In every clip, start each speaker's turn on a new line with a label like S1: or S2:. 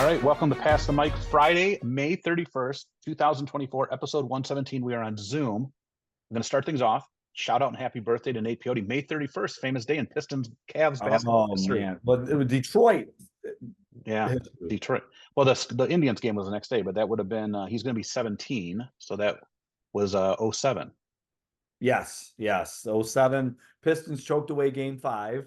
S1: right, welcome to Pass the Mic, Friday, May 31st, 2024, episode 117. We are on Zoom. I'm going to start things off. Shout out and happy birthday to Nate Piotti. May 31st, famous day in Pistons Cavs basketball history.
S2: Man, but it was Detroit.
S1: Yeah, Detroit. Well, the Indians game was the next day, but that would have been he's going to be 17, so that was 07.
S2: Yes. 07. Pistons choked away game 5.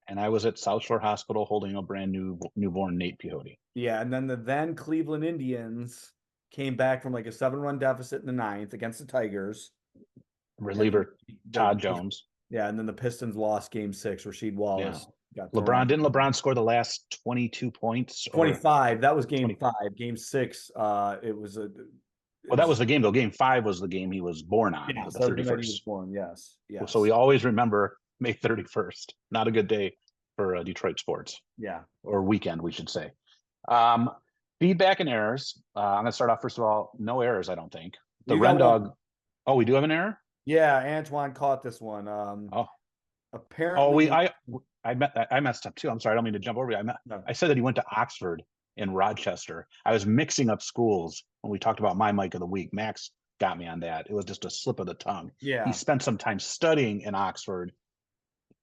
S1: And I was at South Shore Hospital holding a brand new newborn Nate Piotti.
S2: Yeah, and then the then Cleveland Indians came back from like a 7-run deficit in the 9th against the Tigers.
S1: Reliever Todd Jones.
S2: Yeah, and then the Pistons lost game 6. Rasheed Wallace got
S1: Didn't LeBron score the last 22 points?
S2: 25. That was game 5. Game 6, it was a...
S1: Well, that was the game, though. Game 5 was the game he was born on.
S2: Yes,
S1: the 31st.
S2: He was born, yes.
S1: So we always remember May 31st. Not a good day for Detroit sports.
S2: Yeah.
S1: Or weekend, we should say. Feedback and errors. I'm going to start off, first of all, no errors, I don't think. The Ren Dog. Oh, we do have an error?
S2: Yeah, Antoine caught this one. Apparently.
S1: I messed up too. I'm sorry. I don't mean to jump over you. I said that he went to Oxford in Rochester. I was mixing up schools when we talked about my mic of the week. Max got me on that. It was just a slip of the tongue.
S2: Yeah.
S1: He spent some time studying in Oxford.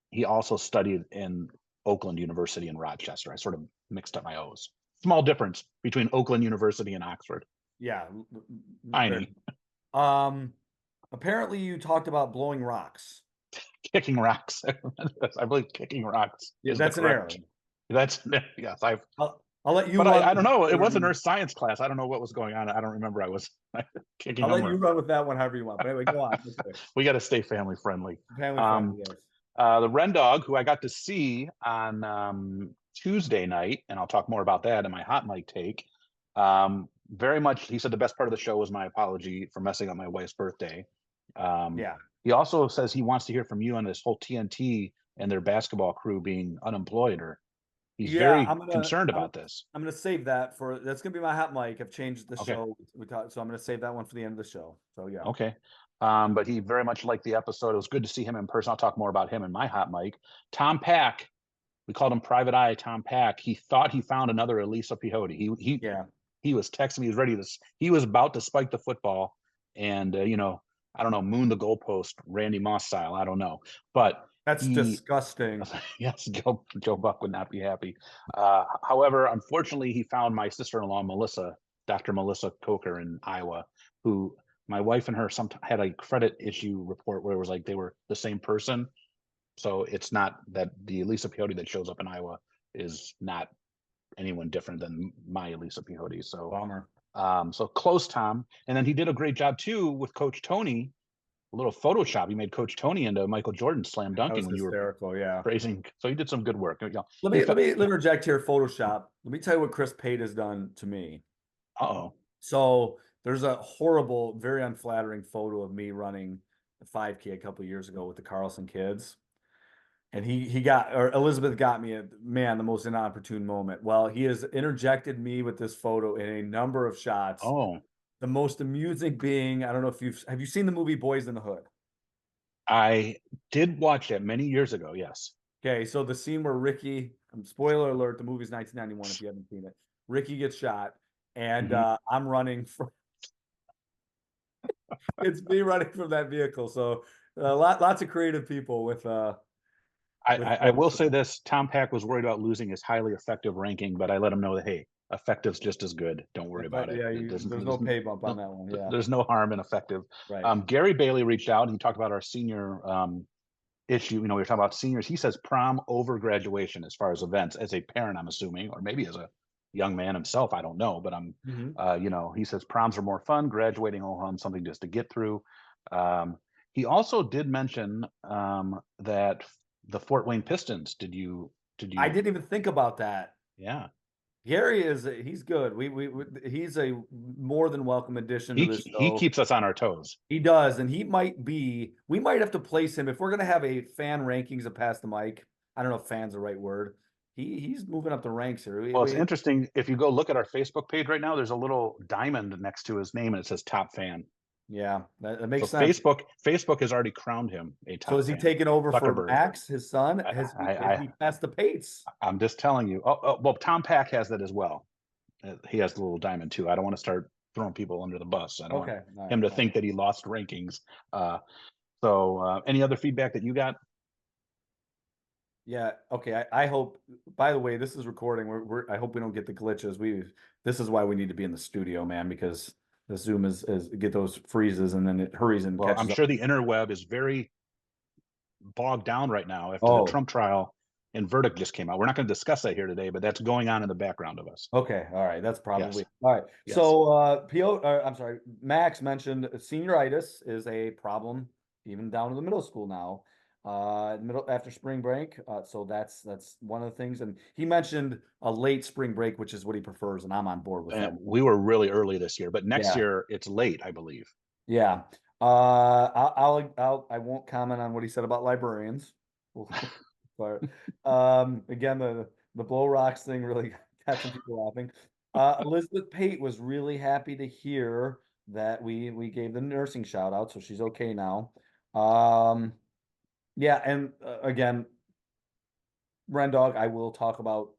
S1: He also studied in Oakland University in Rochester. I sort of mixed up my O's. Small difference between Oakland University and Oxford.
S2: Yeah.
S1: Tiny.
S2: Apparently you talked about blowing rocks.
S1: Kicking rocks. I believe kicking rocks.
S2: Yeah, that's an error.
S1: That's yes.
S2: I'll let you.
S1: But I don't know. It wasn't our science class. I don't know what was going on. I don't remember. I was kicking.
S2: I'll let you run with that one however you want. But anyway, go on.
S1: We got to stay family friendly.
S2: Family friendly. Yes.
S1: The Ren Dog, who I got to see on Tuesday night, and I'll talk more about that in my hot mic take. Very much, he said the best part of the show was my apology for messing up my wife's birthday. He also says he wants to hear from you on this whole TNT and their basketball crew being unemployed, or he's very concerned about this.
S2: I'm going to save that that's going to be my hot mic. I've changed the show. So I'm going to save that one for the end of the show. So yeah.
S1: Okay. But he very much liked the episode. It was good to see him in person. I'll talk more about him in my hot mic. Tom Pack, we called him Private Eye Tom Pack. He thought he found another Elisa Piotti. He was texting me. He was about to spike the football and, I don't know, moon the goalpost, Randy Moss style. I don't know. But
S2: that's disgusting.
S1: Yes, Joe Buck would not be happy. However, unfortunately, he found my sister-in-law, Dr. Melissa Coker in Iowa, who my wife and her had a credit issue report where it was like they were the same person. So it's not that the Elisa Piotti that shows up in Iowa is not anyone different than my Elisa Piotti. So
S2: bummer.
S1: So close, Tom. And then he did a great job too with Coach Tony. A little Photoshop. He made Coach Tony into Michael Jordan slam dunking when you were praising. So he did some good work.
S2: Let me interject here. Photoshop. Let me tell you what Chris Pate has done to me. So there's a horrible, very unflattering photo of me running a 5K a couple of years ago with the Carlson kids. And Elizabeth got me the most inopportune moment. Well, he has interjected me with this photo in a number of shots. The most amusing being, I don't know if have you seen the movie Boys in the Hood?
S1: I did watch it many years ago. Yes.
S2: Okay. So the scene where Ricky, spoiler alert, the movie's 1991. If you haven't seen it, Ricky gets shot and I'm running from, it's me running from that vehicle. So lots of creative people with,
S1: I will say this, Tom Pack was worried about losing his highly effective ranking, but I let him know that, hey, effective's just as good. Don't worry about it.
S2: Yeah, there's no pay bump on that one. Yeah.
S1: There's no harm in effective.
S2: Right.
S1: Gary Bailey reached out and he talked about our senior issue. We were talking about seniors. He says prom over graduation as far as events. As a parent, I'm assuming, or maybe as a young man himself, I don't know. But he says proms are more fun. Graduating home, something just to get through. He also did mention that the Fort Wayne Pistons. Did you?
S2: I didn't even think about that.
S1: Yeah.
S2: Gary he's good. He's a more than welcome addition to this show.
S1: He keeps us on our toes.
S2: He does, and we might have to place him if we're going to have a fan rankings of Pass the Mic. I don't know if fan's the right word. He's moving up the ranks here.
S1: Well, it's interesting. If you go look at our Facebook page right now, there's a little diamond next to his name, and it says top fan.
S2: Yeah, that
S1: So
S2: makes sense.
S1: Facebook has already crowned him a
S2: So
S1: top
S2: is he
S1: fan.
S2: taking over for
S1: Zuckerberg.
S2: Max, his son?
S1: I,
S2: Has
S1: I,
S2: he passed the pace?
S1: I'm just telling you. Well, Tom Pack has that as well. He has the little diamond too. I don't want to start throwing people under the bus. I don't want
S2: Okay, all right,
S1: him to
S2: all right.
S1: think that he lost rankings. Any other feedback that you got?
S2: Yeah, okay. I hope. By the way, this is recording. I hope we don't get the glitches. This is why we need to be in the studio, man, because the Zoom is get those freezes and then it hurries and
S1: Well, I'm
S2: catches up.
S1: sure the interweb is very bogged down right now after the
S2: Oh,
S1: Trump trial and verdict just came out. We're not going to discuss that here today, but that's going on in the background of us.
S2: okay. All right. That's
S1: Yes.
S2: probably all right.
S1: Yes.
S2: So, I'm sorry. Max mentioned senioritis is a problem even down to the middle school now. Middle after spring break. So that's one of the things. And he mentioned a late spring break, which is what he prefers, and I'm on board with that.
S1: And we were really early this year, but next
S2: Yeah.
S1: year it's late, I believe.
S2: Yeah. I won't comment on what he said about librarians. But again, the blow rocks thing really got some people laughing. Elizabeth Pate was really happy to hear that we gave the nursing shout out, so she's okay now. Yeah, and again, Rendog, I will talk about.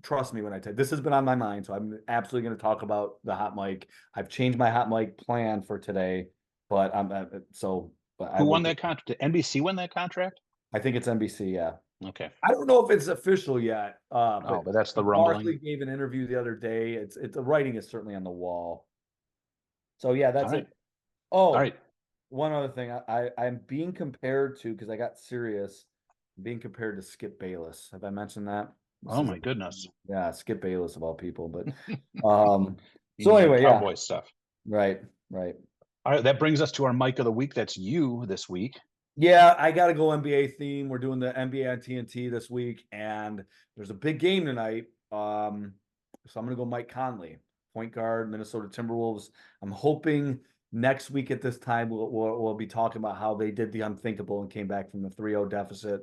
S2: Trust me when I tell you, this has been on my mind, so I'm absolutely going to talk about the hot mic. I've changed my hot mic plan for today, but but I
S1: Who
S2: will
S1: won
S2: get.
S1: that contract? Did NBC win that contract?
S2: I think it's NBC. Yeah,
S1: Okay.
S2: I don't know if it's official yet,
S1: Oh,
S2: but
S1: but that's the rumbling.
S2: Barkley gave an interview the other day. The writing is certainly on the wall. So yeah,
S1: All
S2: that's
S1: right.
S2: it.
S1: All
S2: Oh,
S1: right.
S2: one other thing, I'm being compared to because I got serious, being compared to Skip Bayless. Have I mentioned that? This
S1: Oh
S2: is
S1: my goodness.
S2: yeah, Skip Bayless of all people. But um,
S1: You
S2: so
S1: mean like
S2: anyway, yeah,
S1: cowboy stuff.
S2: right, right.
S1: All right, that brings us to our mic of the week. That's you this week.
S2: Yeah, I got to go NBA theme. We're doing the NBA on TNT this week, and there's a big game tonight. So I'm going to go Mike Conley, point guard, Minnesota Timberwolves. I'm hoping next week at this time we'll be talking about how they did the unthinkable and came back from the 3-0 deficit.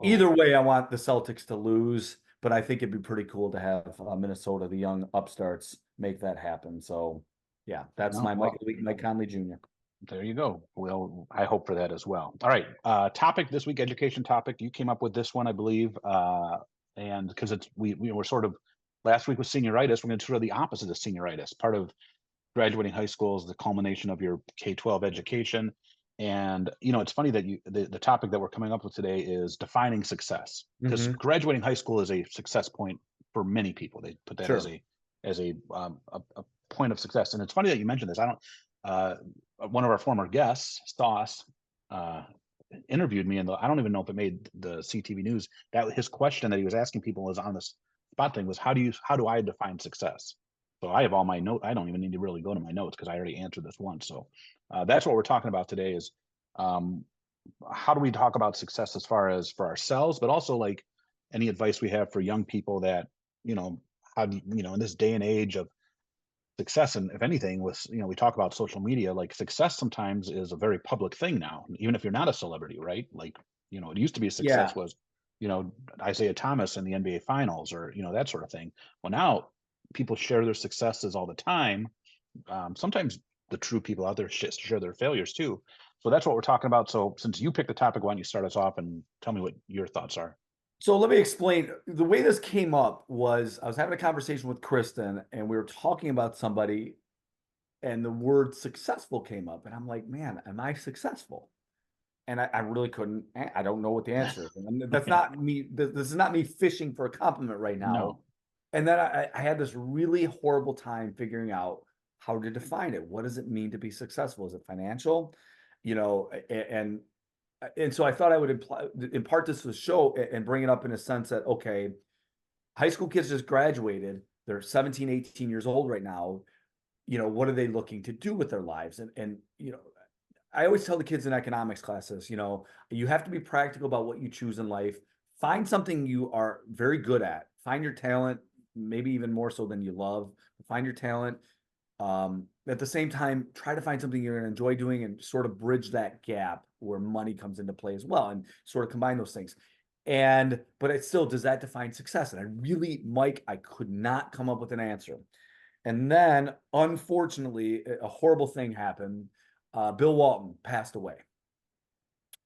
S1: Oh,
S2: Either way, I want the Celtics to lose, but I think it'd be pretty cool to have Minnesota, the young upstarts, make that happen. So, yeah, that's
S1: no,
S2: my Mike of
S1: well,
S2: the week, Mike Conley Jr.
S1: there you go. Well, I hope for that as well. All right. Topic this week, education topic. You came up with this one, I believe. And because we were sort of last week was senioritis, we're going to sort of the opposite of senioritis. Part of graduating high school is the culmination of your K-12 education. And it's funny that the topic that we're coming up with today is defining success, because
S2: Mm-hmm.
S1: graduating high school is a success point for many people. They put that
S2: Sure.
S1: as a point of success. And it's funny that you mentioned this. I don't. One of our former guests, Stoss, interviewed me, and I don't even know if it made the CTV news. That his question that he was asking people was on this spot thing was how do I define success? So I have all my notes. I don't even need to really go to my notes because I already answered this once. So that's what we're talking about today is um, how do we talk about success as far as for ourselves, but also like any advice we have for young people that, how do in this day and age of success, and if anything with we talk about social media, like success sometimes is a very public thing now, even if you're not a celebrity, right? Like it used to be
S2: Yeah.
S1: success was Isaiah Thomas in the NBA finals, or that sort of thing. Well, now people share their successes all the time. Sometimes the true people out there share their failures too. So that's what we're talking about. So since you picked the topic, why don't you start us off and tell me what your thoughts are?
S2: So let me explain. The way this came up was I was having a conversation with Kristen, and we were talking about somebody, and the word successful came up. And I'm like, man, am I successful? And I really couldn't. I don't know what the answer is. And that's
S1: Yeah.
S2: not me. This is not me fishing for a compliment right now.
S1: No.
S2: And then I had this really horrible time figuring out how to define it. What does it mean to be successful? Is it financial? And so I thought I would impart this to the show and bring it up in a sense that, okay, high school kids just graduated. They're 17, 18 years old right now. What are they looking to do with their lives? And I always tell the kids in economics classes, you have to be practical about what you choose in life. Find something you are very good at. Find your talent, maybe even more so than you love. Find your talent. At the same time, try to find something you're going to enjoy doing and sort of bridge that gap where money comes into play as well, and sort of combine those things. But it still, does that define success? And I really, Mike, I could not come up with an answer. And then, unfortunately, a horrible thing happened. Bill Walton passed away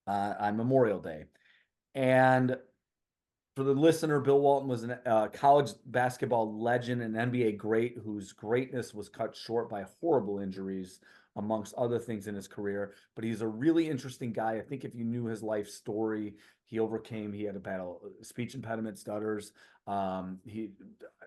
S2: on Memorial Day. And for the listener, Bill Walton was a college basketball legend and NBA great whose greatness was cut short by horrible injuries, amongst other things in his career. But he's a really interesting guy. I think if you knew his life story, he had a battle speech impediment, stutters. He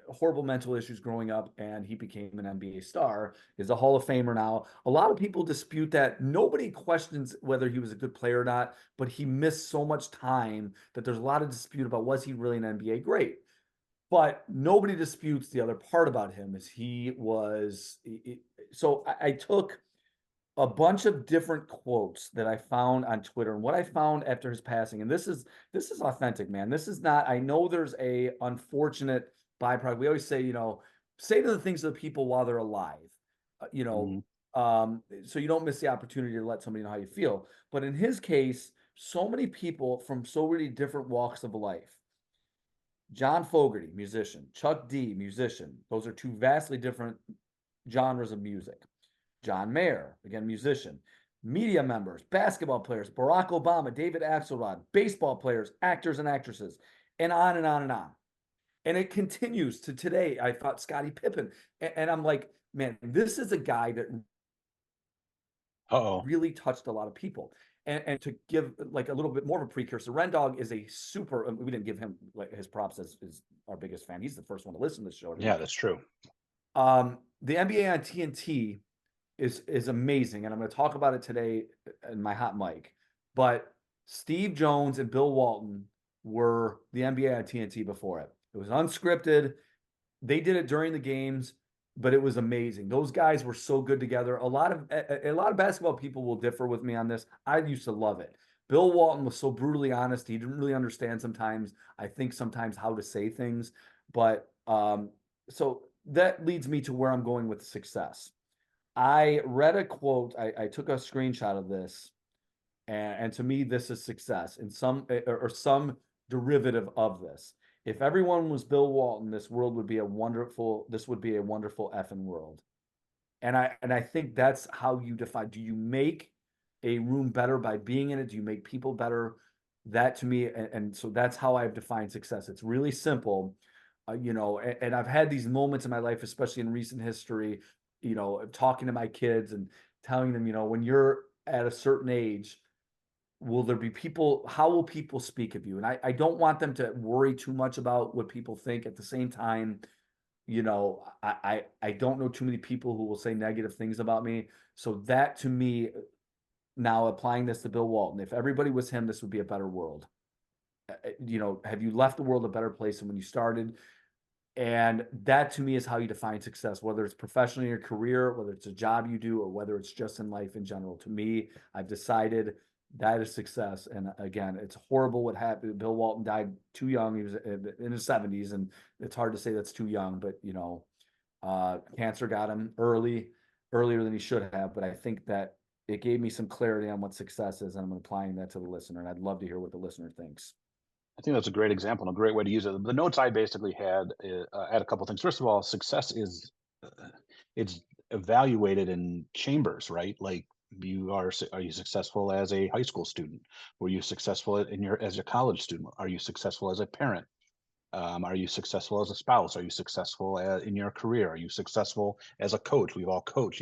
S2: horrible mental issues growing up, and he became an NBA star. Is a Hall of Famer now. A lot of people dispute that. Nobody questions whether he was a good player or not, but he missed so much time that there's a lot of dispute about was he really an NBA great. But nobody disputes the other part about him is he was. So I took a bunch of different quotes that I found on Twitter, and what I found after his passing, and this is authentic, man. This is not. I know there's a unfortunate byproduct. We always say, say to the things to the people while they're alive,
S1: Mhm.
S2: so you don't miss the opportunity to let somebody know how you feel. But in his case, so many people from so many different walks of life. John Fogerty, musician. Chuck D, musician. Those are two vastly different genres of music. John Mayer, again, musician. Media members, basketball players, Barack Obama, David Axelrod, baseball players, actors and actresses, and on and on and on. And it continues to today. I thought Scottie Pippen. And I'm like, man, this is a guy that
S1: Uh-oh.
S2: really touched a lot of people. And to give like a little bit more of a precursor, Ren Dog is a super. We didn't give him like his props as our biggest fan. He's the first one to listen to the show.
S1: Yeah, that's true.
S2: The NBA on TNT is amazing, and I'm going to talk about it today in my hot mic. But Steve Jones and Bill Walton were the NBA on TNT before it. It was unscripted. They did it during the games, but it was amazing. Those guys were so good together. A lot of basketball people will differ with me on this. I used to love it. Bill Walton was so brutally honest. He didn't really understand sometimes. I think sometimes how to say things, but so that leads me to where I'm going with success. I read a quote. I took a screenshot of this, and to me, this is success in some or some derivative of this. If everyone was Bill Walton, this world would be a wonderful. This would be a wonderful effing world. And I think that's how you define. Do you make a room better by being in it? Do you make people better? That to me, and so that's how I've defined success. It's really simple, and I've had these moments in my life, especially in recent history, talking to my kids and telling them, when you're at a certain age, will there be people, how will people speak of you? And I don't want them to worry too much about what people think. At the same time, I don't know too many people who will say negative things about me. So that to me, now applying this to Bill Walton, if everybody was him, this would be a better world. Have you left the world a better place than when you started? And that to me is how you define success, whether it's professionally in your career, whether it's a job you do, or whether it's just in life in general. To me, I've decided that is success. And again, it's horrible what happened. Bill Walton died too young. He was in his 70s, and it's hard to say that's too young, but cancer got him earlier than he should have. But I think that it gave me some clarity on what success is, and I'm applying that to the listener. And I'd love to hear what the listener thinks.
S1: I think that's a great example and a great way to use it. The notes I basically had a couple things. First of all, success is it's evaluated in chambers, right? Like are you successful as a high school student? Were you successful as a college student? Are you successful as a parent? Are you successful as a spouse? Are you successful in your career? Are you successful as a coach? We've all coached.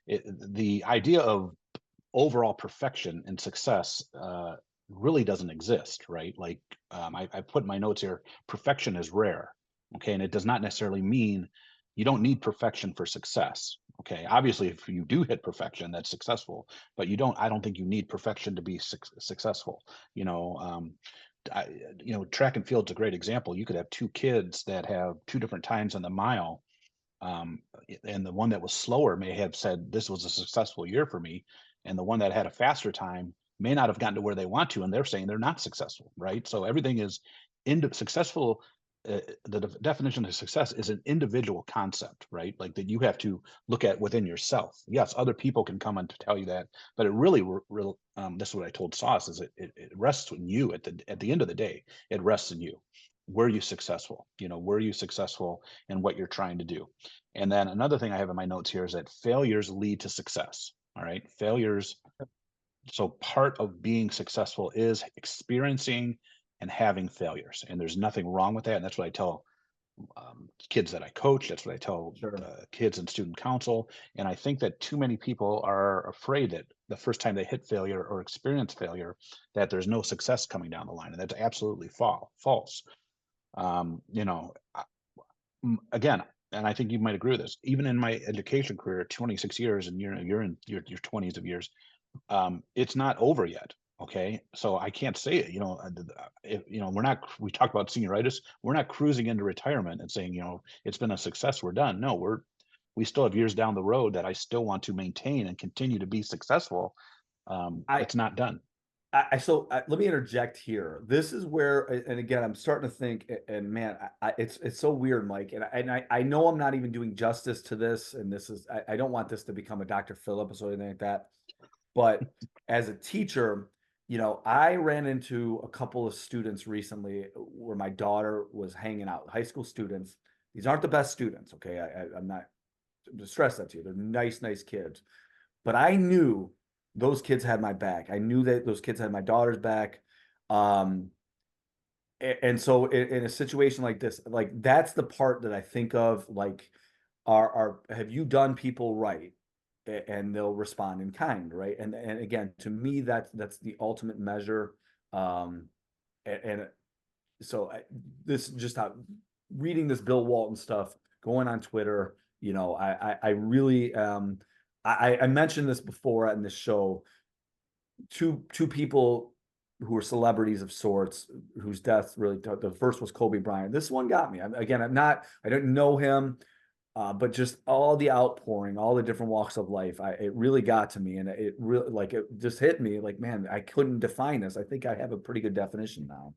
S1: The idea of overall perfection and success really doesn't exist, right? Like I put in my notes here, perfection is rare, okay, and it does not necessarily mean you don't need perfection for success. Okay, obviously, if you do hit perfection, that's successful, but you don't. I don't think you need perfection to be successful. You know, track and field's a great example. You could have two kids that have two different times on the mile, um, and the one that was slower may have said this was a successful year for me, and the one that had a faster time may not have gotten to where they want to, and they're saying they're not successful, right? So everything is successful. The definition of success is an individual concept, right? Like that you have to look at within yourself. Yes, other people can come and to tell you that, but it really, this is what I told Sauce is it rests in you at the end of the day. It rests in you. were you successful? Were you successful in what you're trying to do? And then another thing I have in my notes here is that failures lead to success. All right. Failures. So part of being successful is experiencing and having failures. And there's nothing wrong with that. And that's what I tell kids that I coach. That's what I tell
S2: Sure.
S1: kids in student council. And I think that too many people are afraid that the first time they hit failure or experience failure, that there's no success coming down the line. And that's absolutely false. Again, and I think you might agree with this, even in my education career, 26 years, and you're in your 20s of years, it's not over yet. Okay. So I can't say it, if, we talked about senioritis, we're not cruising into retirement and saying, it's been a success, we're done. No, we still have years down the road that I still want to maintain and continue to be successful.
S2: I
S1: It's not done.
S2: let me interject here. This is where, and again, I'm starting to think, and man, it's so weird, Mike. And I know I'm not even doing justice to this, and this is, I don't want this to become a Dr. Phil episode or anything like that. But as a teacher, I ran into a couple of students recently where my daughter was hanging out, high school students. These aren't the best students, okay? I'm not to stress that to you. They're nice kids. But I knew those kids had my back. I knew that those kids had my daughter's back. And so in a situation like this, like that's the part that I think of, like, have you done people right? And they'll respond in kind, right? And again, to me, that's the ultimate measure. And so this just how reading this Bill Walton stuff, going on Twitter, I really I mentioned this before on this show. Two people who were celebrities of sorts, whose death really, the first was Kobe Bryant. This one got me. Again, I don't know him. But just all the outpouring, all the different walks of life, it really got to me, and it really, like, it just hit me like, man, I couldn't define this. I think I have a pretty good definition now.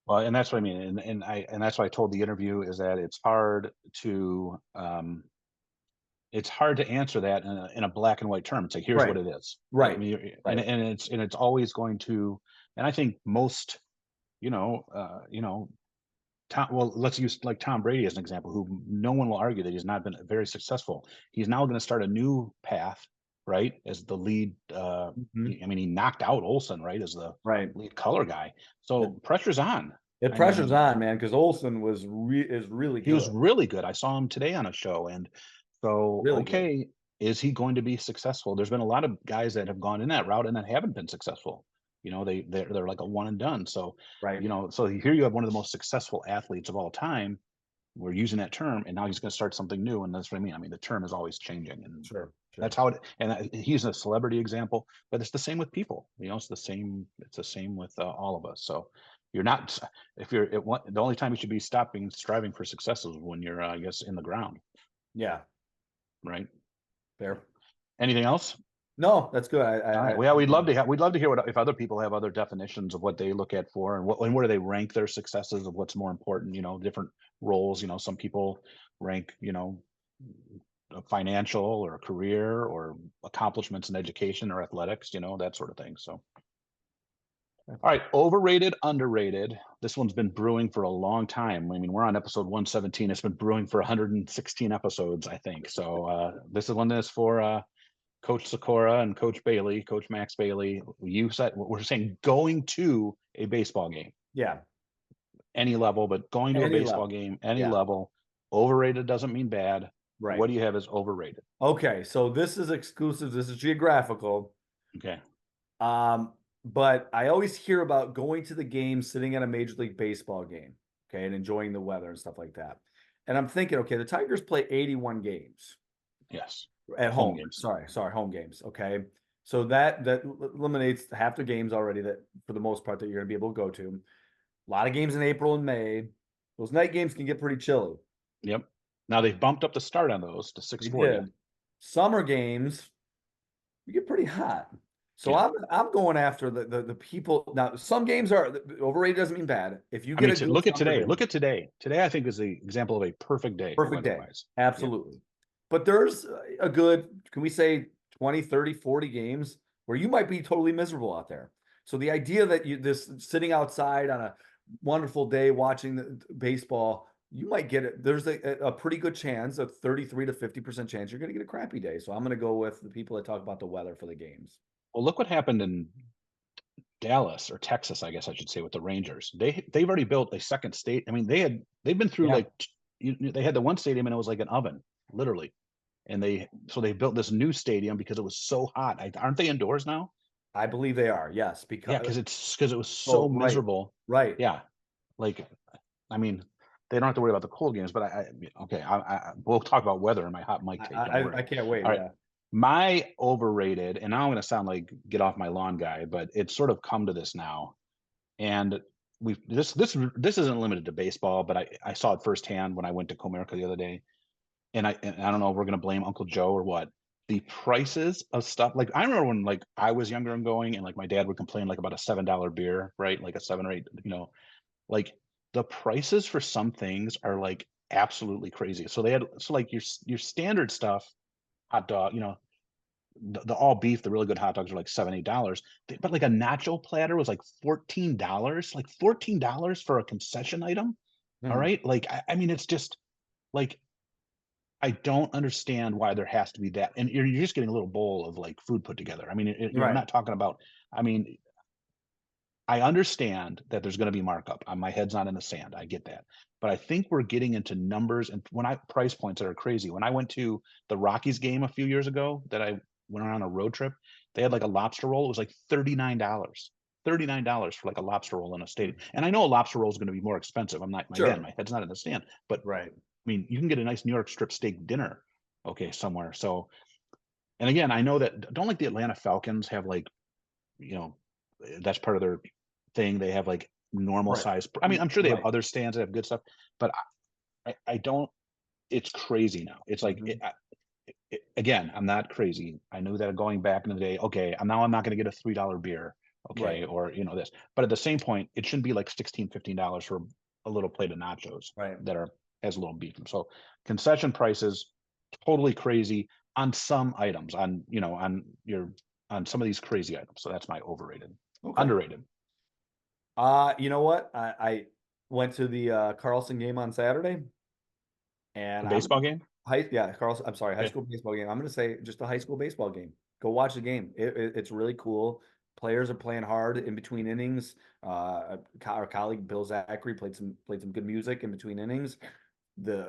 S1: Well, and that's what I mean, and that's why I told the interview is that it's hard to answer that in a black and white term. It's like, here's what
S2: Right.
S1: it is. I
S2: Right.
S1: mean,
S2: Right.
S1: and it's always going to, and I think most, well, let's use like Tom Brady as an example, who no one will argue that he's not been very successful. He's now going to start a new path, right? As the lead,
S2: Mhm.
S1: I mean, he knocked out Olsen, right, as the
S2: Right.
S1: lead color guy. So
S2: It,
S1: pressure's on.
S2: it
S1: I
S2: pressure's
S1: mean,
S2: on, man, because Olsen is really
S1: he was
S2: good.
S1: really good. I saw him today on a show, and so
S2: Really good.
S1: okay, is he going to be successful? There's been a lot of guys that have gone in that route and that haven't been successful. They're like a one and done. So
S2: Right.
S1: so here you have one of the most successful athletes of all time. We're using that term, and now he's going to start something new, and that's what I mean. I mean, the term is always changing, and
S2: Sure.
S1: that's
S2: Sure.
S1: how it. And he's a celebrity example, but it's the same with people. It's the same. It's the same with all of us. So you're not, if you're at one, the only time you should be striving for success is when you're, I guess, in the ground,
S2: Yeah.
S1: right?
S2: Fair.
S1: Anything else?
S2: No, that's good.
S1: All right. Well, we'd love to hear if other people have other definitions of what they look at for, and where do they rank their successes of what's more important. Different roles. Some people rank, a financial or a career or accomplishments in education or athletics, that sort of thing. So, all right, overrated, underrated. This one's been brewing for a long time. I mean, we're on episode 117. It's been brewing for 116 episodes, I think. So this is one that's for Coach Sikora and Coach Bailey, Coach Max Bailey. You said we're saying going to a baseball game,
S2: Yeah.
S1: any level, but going to a
S2: Any
S1: baseball
S2: level.
S1: game, any
S2: Yeah.
S1: level. Overrated doesn't mean bad.
S2: Right.
S1: What do you have as overrated?
S2: Okay. So this is exclusive. This is geographical.
S1: Okay.
S2: But I always hear about going to the game, sitting at a Major League Baseball game, okay, and enjoying the weather and stuff like that. And I'm thinking, okay, the Tigers play 81 games
S1: Yes.
S2: at
S1: Home
S2: home.
S1: games.
S2: Sorry, home games. Okay. So that eliminates half the games already, that for the most part that you're gonna be able to go to. A lot of games in April and May. Those night games can get pretty chilly.
S1: Yep. Now they've bumped up the start on those to
S2: They
S1: 6:40.
S2: did. Summer games, you get pretty hot. So
S1: Yeah.
S2: I'm going after the people. Now some games are overrated, doesn't mean bad. If you
S1: I
S2: get
S1: mean,
S2: a good
S1: look at
S2: summer
S1: today.
S2: day,
S1: Look at today. Today, I think, is the example of a perfect day
S2: perfect day.
S1: weather-wise. Yep.
S2: Absolutely. But there's a good, can we say 20, 30, 40 games where you might be totally miserable out there. So the idea that this sitting outside on a wonderful day watching the baseball, you might get it. There's a pretty good chance, a 33 to 50% chance you're going to get a crappy day. So I'm going to go with the people that talk about the weather for the games.
S1: Well, look what happened in Dallas or Texas, I guess I should say, with the Rangers. They've already built a second state. I mean, they've been through
S2: Yeah,
S1: like they had the one stadium and it was like an oven, literally. And they built this new stadium because it was so hot. Aren't they indoors now?
S2: I believe they are. Yes,
S1: Yeah,
S2: because
S1: because it was so
S2: oh, right,
S1: miserable.
S2: right.
S1: Yeah, like I mean, they don't have to worry about the cold games. But okay, we'll talk about weather in my hot mic take. Don't
S2: I
S1: worry.
S2: can't wait.
S1: All right,
S2: Yeah.
S1: my overrated, and now I'm going to sound like get off my lawn guy, but it's sort of come to this now, and this isn't limited to baseball, but I saw it firsthand when I went to Comerica the other day, and I don't know if we're going to blame Uncle Joe or what. The prices of stuff, like I remember when like I was younger and going, and like my dad would complain like about a $7 beer, right? Like a 7 or 8, like the prices for some things are like absolutely crazy. So like your standard stuff, hot dog, the all beef, the really good hot dogs are like $7, $8. But like a nacho platter was like $14, like $14 for a concession item. All
S2: Hmm.
S1: right. Like, I mean, it's just like, I don't understand why there has to be that. And you're just getting a little bowl of like food put together. I mean, we're
S2: Right.
S1: not talking about, I mean, I understand that there's going to be markup. My head's not in the sand. I get that. But I think we're getting into numbers and price points that are crazy. When I went to the Rockies game a few years ago, that I went on a road trip, they had like a lobster roll. It was like $39. $39 for like a lobster roll in a stadium. And I know a lobster roll is going to be more expensive. I'm not, again,
S2: Sure.
S1: my head's not in the sand. But I
S2: Right.
S1: mean, you can get a nice New York strip steak dinner, okay, somewhere. So, and again, I know that don't like the Atlanta Falcons have like, you know, that's part of their thing. They have like normal
S2: Right.
S1: size. I mean, I'm sure they have
S2: Right.
S1: other stands that have good stuff, but I don't. It's crazy now. It's like
S2: Hmm.
S1: again, I'm not crazy. I knew that going back in the day. Okay, I'm not going to get a $3 beer.
S2: Right.
S1: Okay, or this. But at the same point, it shouldn't be like 16, $15 for a little plate of nachos
S2: Right.
S1: that are has a little beef in them. So concession prices totally crazy on some items on some of these crazy items. So that's my overrated.
S2: Okay.
S1: Underrated.
S2: You know what? I went to the Carlson game on Saturday,
S1: The
S2: and
S1: baseball game?
S2: yeah, Carlson. I'm sorry, high
S1: Yeah.
S2: school baseball game. I'm going to say just a high school baseball game. Go watch the game. It's really cool. Players are playing hard in between innings. Our colleague Bill Zachary played some good music in between innings.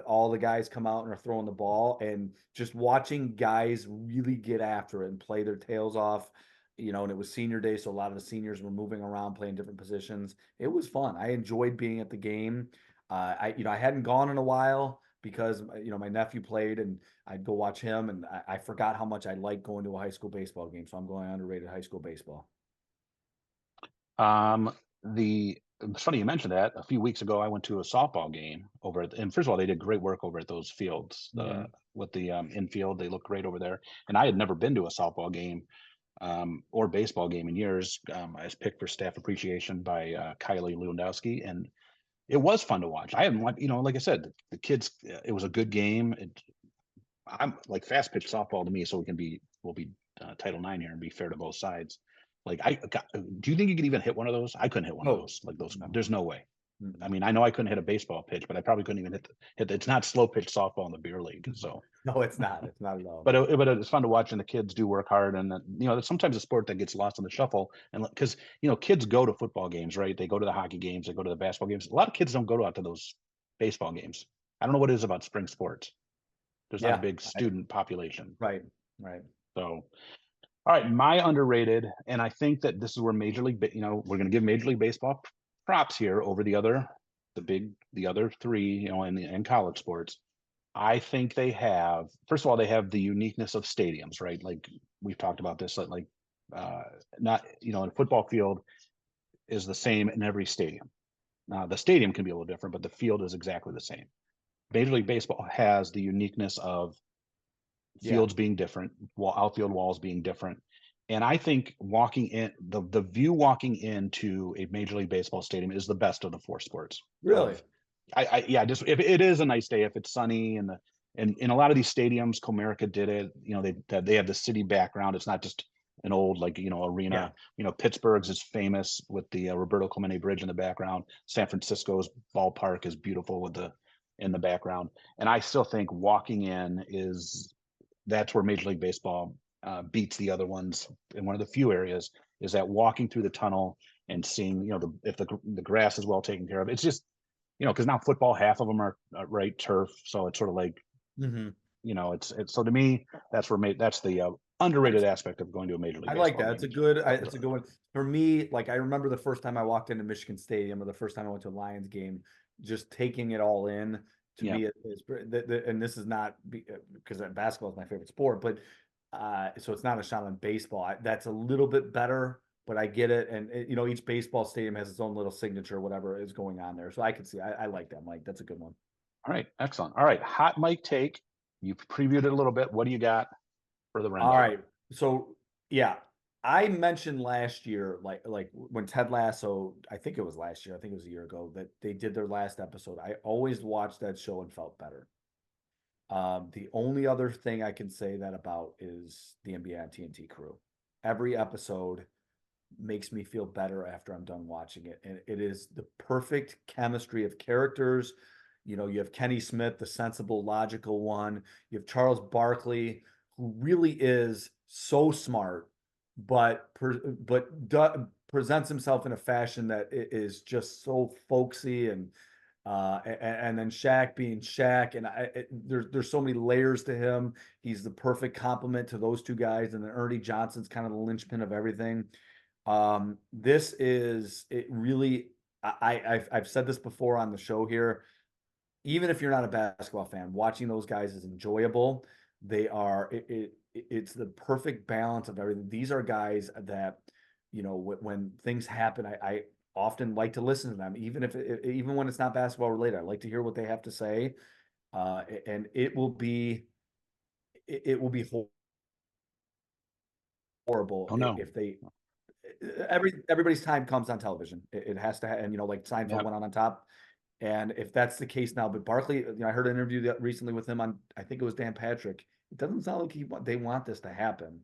S2: All the guys come out and are throwing the ball, and just watching guys really get after it and play their tails off. And it was senior day, so a lot of the seniors were moving around, playing different positions. It was fun. I enjoyed being at the game. I hadn't gone in a while because my nephew played, and I'd go watch him, and I forgot how much I like going to a high school baseball game. So I'm going underrated high school baseball.
S1: Um, it's funny you mentioned that. A few weeks ago, I went to a softball game and first of all, they did great work over at those fields.
S2: Mhm.
S1: With the infield, they look great over there. And I had never been to a softball game or baseball game in years. I was picked for staff appreciation by Kylie Lewandowski, and it was fun to watch. I haven't, like I said, the kids. It was a good game. I'm like fast pitch softball to me, so we'll be Title IX here and be fair to both sides. Like, do you think you could even hit one of those? I couldn't hit one of
S2: No,
S1: those. Like those,
S2: no.
S1: there's no way. I
S2: Mm-mm.
S1: mean, I know I couldn't hit a baseball pitch, but I probably couldn't even it's not slow pitch softball in the beer league. So,
S2: No, it's not. It's not at all.
S1: but it's fun to watch, and the kids do work hard, and that's sometimes a sport that gets lost in the shuffle, and because kids go to football games, right? They go to the hockey games, they go to the basketball games. A lot of kids don't go out to those baseball games. I don't know what it is about spring sports. There's not a
S2: Yeah.
S1: big student population,
S2: Right. Right.
S1: so. All right, my underrated, and I think that this is where Major League, we're going to give Major League Baseball props here over the other three, in college sports. I think first of all, they have the uniqueness of stadiums, right? Like we've talked about this, like not, a football field is the same in every stadium. Now, the stadium can be a little different, but the field is exactly the same. Major League Baseball has the uniqueness of
S2: Yeah.
S1: fields being different, outfield walls being different. And I think walking in the view walking into a Major League Baseball stadium is the best of the four sports.
S2: Really?
S1: Yeah, just if it is a nice day, if it's sunny and in a lot of these stadiums, Comerica did it. They have the city background. It's not just an old, like, arena. Pittsburgh's is famous with the Roberto Clemente Bridge in the background. San Francisco's ballpark is beautiful with the in the background. And I still think walking in is that's where Major League Baseball beats the other ones in one of the few areas is that walking through the tunnel and seeing, if the grass is well taken care of. It's just, because now football, half of them are right turf, so it's sort of like, it's so to me that's the underrated aspect of going to a Major League
S2: I like
S1: Baseball
S2: that.
S1: game.
S2: It's a good one for me. Like I remember the first time I walked into Michigan Stadium, or the first time I went to a Lions game, just taking it all in. To me, and this is not because basketball is my favorite sport, but so it's not a shot on baseball. That's a little bit better, but I get it. And each baseball stadium has its own little signature, whatever is going on there. So I can see. I like that, Mike. That's a good one.
S1: All right, excellent. All right, hot mic take. You've previewed it a little bit. What do you got for the
S2: All
S1: rundown?
S2: right. So yeah, I mentioned last year, like when Ted Lasso, I think it was last year, I think it was a year ago, that they did their last episode. I always watched that show and felt better. The only other thing I can say that about is the NBA on TNT crew. Every episode makes me feel better after I'm done watching it. And it is the perfect chemistry of characters. You have Kenny Smith, the sensible, logical one. You have Charles Barkley, who really is so smart, but presents himself in a fashion that is just so folksy and then Shaq being Shaq, and there's so many layers to him. He's the perfect complement to those two guys, and then Ernie Johnson's kind of the linchpin of everything. This is it really. I've said this before on the show here. Even if you're not a basketball fan, watching those guys is enjoyable. They are it's the perfect balance of everything. These are guys that when things happen, I often like to listen to them, even when it's not basketball related. I like to hear what they have to say, and it will be horrible
S1: Oh no.
S2: if they everybody's time comes on television. It has to, and like Seinfeld went on top. And if that's the case now, but Barkley, I heard an interview recently with him on, I think it was Dan Patrick. It doesn't sound like they want this to happen.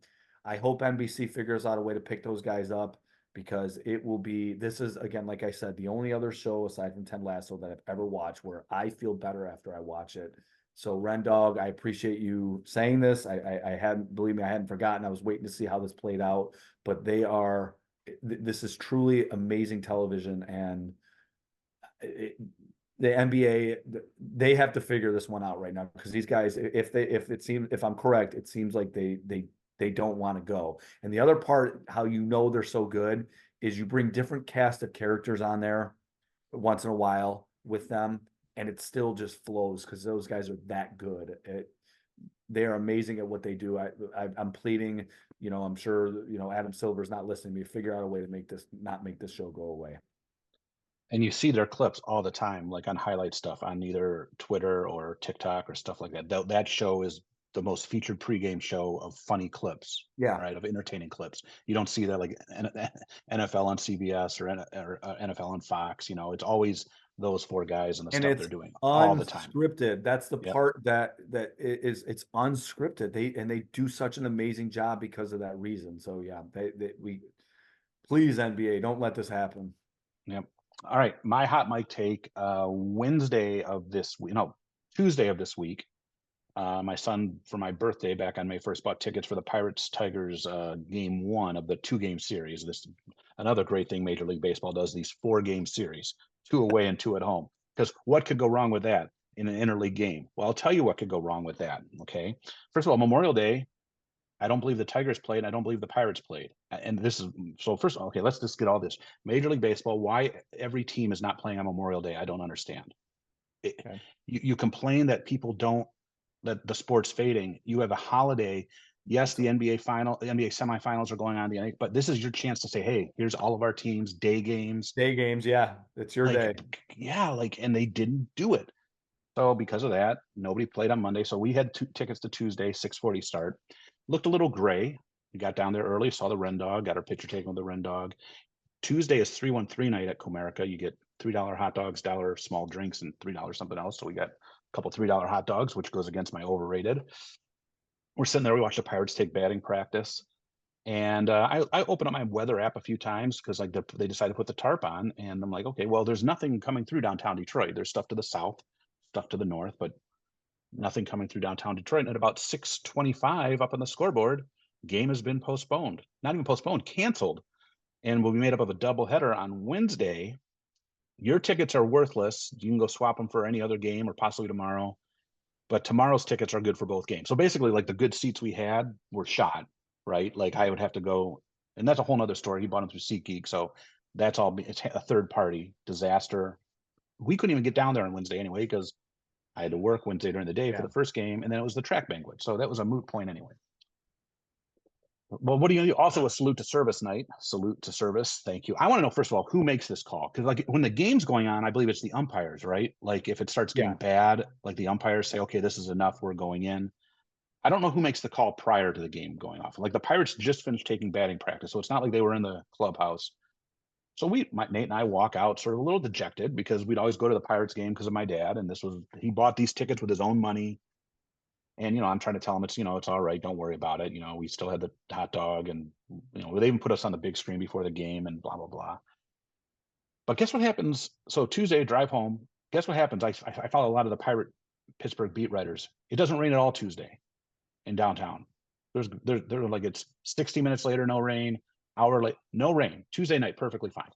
S2: I hope NBC figures out a way to pick those guys up, because this is, again, like I said, the only other show aside from Ted Lasso that I've ever watched where I feel better after I watch it. So Ren Dog, I appreciate you saying this. I hadn't, believe me, I hadn't forgotten. I was waiting to see how this played out, but this is truly amazing television. And the NBA, they have to figure this one out right now, because these guys, if I'm correct, it seems like they don't want to go. And the other part, how they're so good, is you bring different cast of characters on there once in a while with them, and it still just flows because those guys are that good. They are amazing at what they do. I'm pleading, I'm sure, Adam Silver's not listening to me, figure out a way to not make this show go away.
S1: And you see their clips all the time, like on highlight stuff on either Twitter or TikTok or stuff like that. That show is the most featured pregame show of funny clips, right? Of entertaining clips. You don't see that like NFL on CBS or NFL on Fox. It's always those four guys and the stuff they're doing all the time.
S2: Unscripted. That's the part that it's unscripted. They do such an amazing job because of that reason. So yeah, we please, NBA, don't let this happen.
S1: Yep. All right, my hot mic take. Tuesday of this week. My son, for my birthday back on May 1st, bought tickets for the Pirates Tigers game 1 of the 2-game series. This another great thing Major League Baseball does, these 4-game series, 2 away and 2 at home. Because what could go wrong with that in an interleague game? Well, I'll tell you what could go wrong with that. Okay, first of all, Memorial Day, I don't believe the Tigers played. I don't believe the Pirates played. And this is so first. Okay, let's just get all this. Major League Baseball. Why every team is not playing on Memorial Day? I don't understand. You complain that people don't, that the sport's fading. You have a holiday. Yes, the NBA semifinals are going on, but this is your chance to say, hey, here's all of our teams, day games.
S2: Yeah, it's your day.
S1: Yeah, and they didn't do it. So because of that, nobody played on Monday. So we had tickets to Tuesday, 6:40 start. Looked a little gray. We got down there early, saw the Ren Dog, got our picture taken with the Ren Dog. Tuesday is 313 night at Comerica. You get $3 hot dogs, $1 small drinks, and $3 something else. So we got a couple $3 hot dogs, which goes against my overrated. We're sitting there, we watch the Pirates take batting practice. And I opened up my weather app a few times because like they decided to put the tarp on, and I'm like, okay, well, there's nothing coming through downtown Detroit. There's stuff to the south, stuff to the north, but nothing coming through downtown Detroit. And at about 6:25 up on the scoreboard, game has been postponed. Not even postponed, canceled, and will be made up of a doubleheader on Wednesday. Your tickets are worthless. You can go swap them for any other game or possibly tomorrow. But tomorrow's tickets are good for both games. So basically, like the good seats we had were shot, right? Like I would have to go, and that's a whole nother story. He bought them through SeatGeek, so that's all. It's a third party disaster. We couldn't even get down there on Wednesday anyway because I had to work Wednesday during the day for the first game, and then it was the track banquet, so that was a moot point anyway. Well, what do you also a salute to service night? Salute to service. Thank you. I want to know first of all who makes this call because like when the game's going on, I believe it's the umpires, right? Like if it starts getting bad, like the umpires say, okay, this is enough, we're going in. I don't know who makes the call prior to the game going off. Like the Pirates just finished taking batting practice, so it's not like they were in the clubhouse. So Nate and I walk out sort of a little dejected because we'd always go to the Pirates game because of my dad, and he bought these tickets with his own money. And I'm trying to tell him it's all right, don't worry about it. We still had the hot dog, and they even put us on the big screen before the game, and blah blah blah. But guess what happens? So Tuesday, drive home. Guess what happens? I follow a lot of the Pirate Pittsburgh beat writers. It doesn't rain at all Tuesday in downtown. They're like it's 60 minutes later, no rain. Hour late, no rain. Tuesday night, perfectly fine.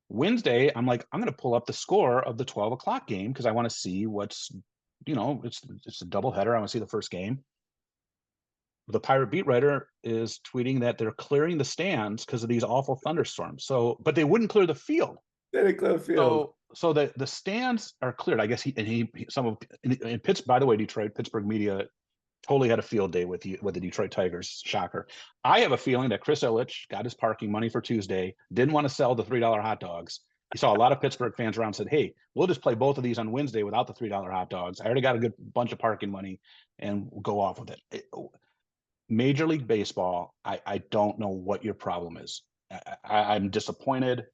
S1: Wednesday, I'm like, I'm going to pull up the score of the 12 o'clock game because I want to see what's, it's a double header. I want to see the first game. The Pirate beat writer is tweeting that they're clearing the stands because of these awful thunderstorms. But they wouldn't clear the field.
S2: They didn't clear the field.
S1: So the stands are cleared. I guess in Pittsburgh, by the way, Pittsburgh media totally had a field day with the Detroit Tigers. Shocker. I have a feeling that Chris Ilitch got his parking money for Tuesday, didn't want to sell the $3 hot dogs. He saw a lot of Pittsburgh fans around, said, hey, we'll just play both of these on Wednesday without the $3 hot dogs. I already got a good bunch of parking money, and we'll go off with it. Major League Baseball, I don't know what your problem is. I'm disappointed.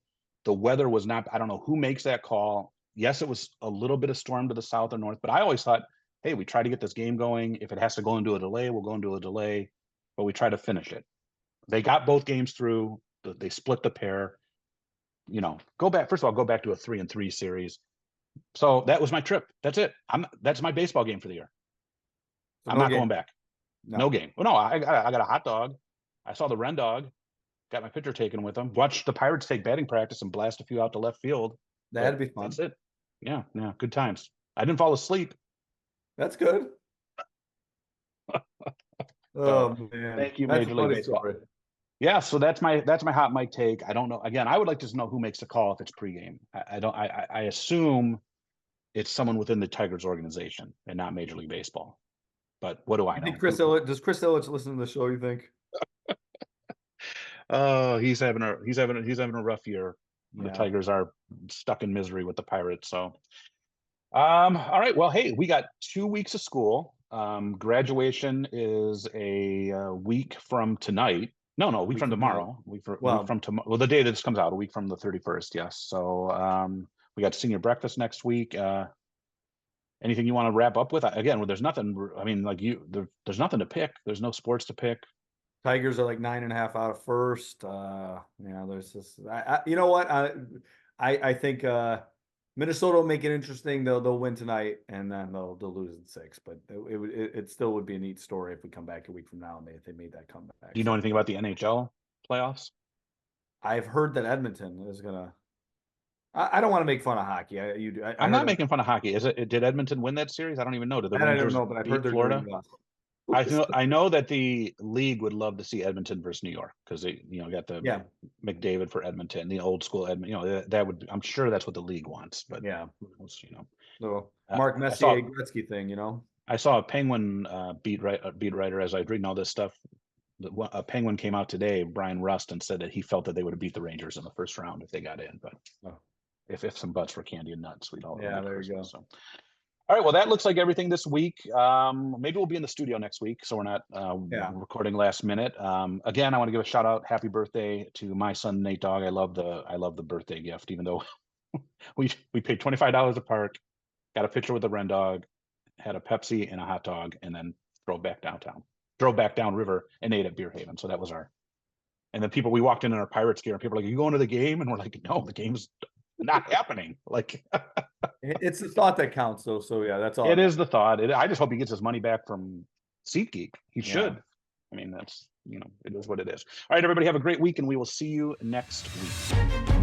S1: The weather was not, I don't know who makes that call. Yes, it was a little bit of storm to the south or north, but I always thought, hey, we try to get this game going. If it has to go into a delay, we'll go into a delay, but we try to finish it. They got both games through. They split the pair. Go back to a 3-3 series. So that was my trip. That's it. That's my baseball game for the year. So I'm not going back. No game. Well, no, I got a hot dog. I saw the Ren dog. Got my picture taken with them. Watched the Pirates take batting practice and blast a few out to left field.
S2: That'd be fun.
S1: That's it. Yeah, good times. I didn't fall asleep.
S2: That's good. Oh man!
S1: Thank you, Major League Baseball. Story. Yeah, so that's my hot mic take. I don't know. Again, I would like to know who makes the call if it's pregame. I assume it's someone within the Tigers organization and not Major League Baseball. But what do I know?
S2: Does Chris Ilitch listen to the show? You think?
S1: Oh, he's having a rough year. Yeah. The Tigers are stuck in misery with the Pirates. So, all right. Well, hey, we got 2 weeks of school. Graduation is a week from tonight. No, a week from tomorrow. Week from tomorrow. Well, the day that this comes out, a week from the 31st. Yes. So, we got senior breakfast next week. Anything you want to wrap up with? Again, there's nothing. I mean, like there's nothing to pick. There's no sports to pick.
S2: Tigers are like 9.5 out of first. There's this. You know what? I think Minnesota will make it interesting. They'll win tonight, and then they'll lose in 6. But it still would be a neat story if we come back a week from now and they made that comeback.
S1: Do you know anything about the NHL playoffs?
S2: I've heard that Edmonton is gonna. I don't want to make fun of hockey.
S1: I'm not making fun of hockey. Did Edmonton win that series? I don't even know. Did the Rangers
S2: don't know, but I've heard
S1: Florida? I know that the league would love to see Edmonton versus New York because they got the McDavid for Edmonton, the old school Edmonton. That would, I'm sure that's what the league wants. But
S2: so Mark Messier Gretzky thing.
S1: I saw a Penguin beat writer as I was reading all this stuff. A Penguin came out today, Brian Rust, and said that he felt that they would have beat the Rangers in the first round if they got in. But if some butts were candy and nuts, we'd all
S2: there you go.
S1: So. All right, well, that looks like everything this week. Maybe we'll be in the studio next week, so we're not recording last minute. Again, I want to give a shout out, happy birthday to my son Nate Dogg. I love the birthday gift, even though we paid $25 a park, got a picture with the Ren dog, had a Pepsi and a hot dog, and then drove back downtown. drove back downriver and ate at Beer Haven. So that was our. And then we walked in our Pirates gear, and people were like, "Are you going to the game?" And we're like, "No, the game's not happening." Like,
S2: it's the thought that counts, though. So yeah, that's all.
S1: it is the thought. I just hope he gets his money back from SeatGeek. He should. I mean, that's, it is what it is. All right, everybody, have a great week, and we will see you next week.